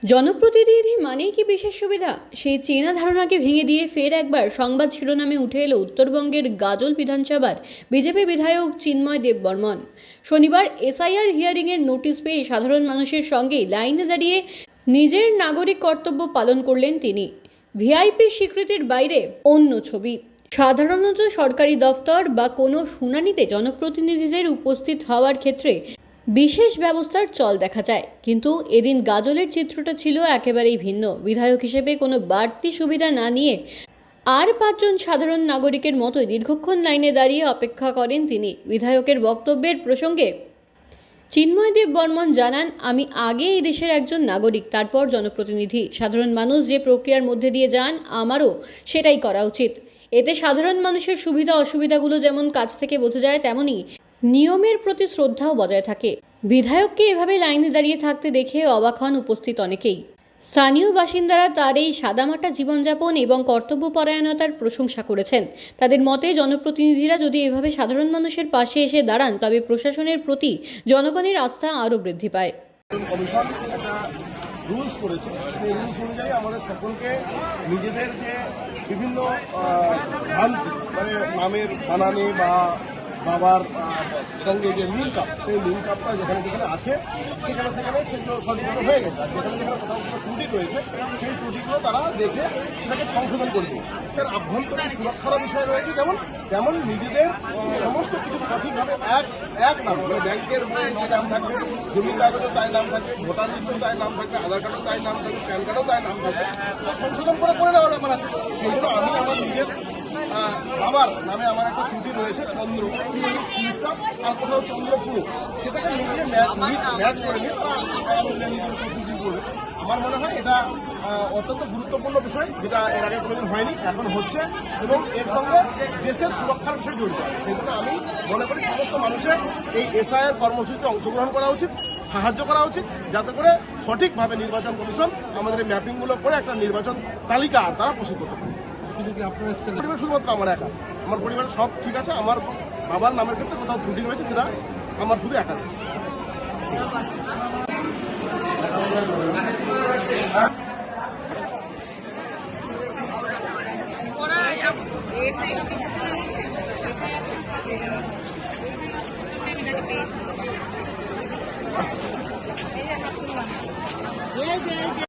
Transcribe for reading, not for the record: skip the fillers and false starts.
জনপ্রতিনিধি মানেই কি বিশেষ সুবিধা? সেই চেনা ধারণাকে ভেঙে দিয়ে ফের একবার সংবাদ শিরোনামে উঠে এলো উত্তরবঙ্গের গাজল বিধানসভার বিজেপি বিধায়ক চিন্ময় দেববর্মন। শনিবার এসআইআর হিয়ারিংয়ের নোটিশ পেয়ে সাধারণ মানুষের সঙ্গে লাইনে দাঁড়িয়ে নিজের নাগরিক কর্তব্য পালন করলেন তিনি। ভিআইপি স্বীকৃতির বাইরে অন্য ছবি। সাধারণত সরকারি দফতর বা কোনো শুনানিতে জনপ্রতিনিধিদের উপস্থিত হওয়ার ক্ষেত্রে বিশেষ ব্যবস্থার চল দেখা যায়, কিন্তু এদিন গাজলের চিত্রটা ছিল একেবারেই ভিন্ন। বিধায়ক হিসেবে কোনো বাড়তি সুবিধা না নিয়ে আর 5 জন সাধারণ নাগরিকের মতোই দীর্ঘক্ষণ লাইনে দাঁড়িয়ে অপেক্ষা করেন তিনি। বিধায়কের বক্তব্যের প্রসঙ্গে চিন্ময় দেববর্মন জানান, আমি আগে এই দেশের একজন নাগরিক, তারপর জনপ্রতিনিধি। সাধারণ মানুষ যে প্রক্রিয়ার মধ্যে দিয়ে যান, আমারও সেটাই করা উচিত। এতে সাধারণ মানুষের সুবিধা অসুবিধাগুলো যেমন কাছ থেকে বোঝা যায়, তেমনি নিয়মের প্রতি শ্রদ্ধাও বজায় থাকে। বিধায়ককে এভাবে লাইনে দাঁড়িয়ে থাকতে দেখে অবাক হন উপস্থিত অনেকেই। স্থানীয় বাসিন্দারা তার এই সাদামাটা জীবনযাপন এবং কর্তব্যপরায়ণতার প্রশংসা করেছেন। তাদের মতে, জনপ্রতিনিধিরা যদি এভাবে সাধারণ মানুষের পাশে এসে দাঁড়ান, তবে প্রশাসনের প্রতি জনগণের আস্থা আরও বৃদ্ধি পায়। কমিশন একটা রুলস করেছে, সেই রুলস অনুযায়ী আমাদের সকলকে নিজেদের যে বিভিন্ন ভ্রান্তি, মানে নামের বানানে বা বাবার সঙ্গে যে লিঙ্ক আপ, সেই লিঙ্ক আপটা যেখানে যেখানে আছে সেখানে সেগুলো সঠিকভাবে হয়ে গেছে। আর যেখানে যেখানে কোথাও কোনো ত্রুটি রয়েছে, সেই ত্রুটিগুলো তারা দেখে সেটাকে সংশোধন করবে। তার আভ্যন্তরীণ সুরক্ষার বিষয় রয়েছে, যেমন নিজেদের সমস্ত কিছু সঠিকভাবে এক নাম, মানে ব্যাংকের বইয়ে যে নাম থাকবে, জমি কাগজেও তাই নাম থাকবে, ভোটার লিস্টেও তাই নাম থাকবে, আধার কার্ডেও তাই নাম থাকবে, প্যান কার্ডেও তাই নাম থাকবে, সংশোধন করে নেওয়ার ব্যাপার আছে। সেই জন্য আমি আমার নিজের বাবার নামে আমার একটা ত্রুটি রয়েছে, চন্দ্র আর কোথাও চন্দ্রপুর, সেটাকে নিজে ম্যাচ করে নিয়ে তারা নিজের প্রস্তুতি করবে। আমার মনে হয় এটা অত্যন্ত গুরুত্বপূর্ণ বিষয়, যেটা এর আগে কোনোদিন হয়নি, এখন হচ্ছে, এবং এর সঙ্গে দেশের সুরক্ষার বিষয় জড়িত। সেই জন্য আমি মনে করি সমস্ত মানুষের এই এসআইআর কর্মসূচিতে অংশগ্রহণ করা উচিত, সাহায্য করা উচিত, যাতে করে সঠিকভাবে নির্বাচন কমিশন আমাদের এই ম্যাপিংগুলো করে একটা নির্বাচন তালিকা তারা প্রস্তুত করতে পারে। পরিবার শুধুমাত্র আমার একা, আমার পরিবারের সব ঠিক আছে। আমার বাবার নামের ক্ষেত্রে কোথাও ত্রুটি রয়েছে, সেটা আমার শুধু একা।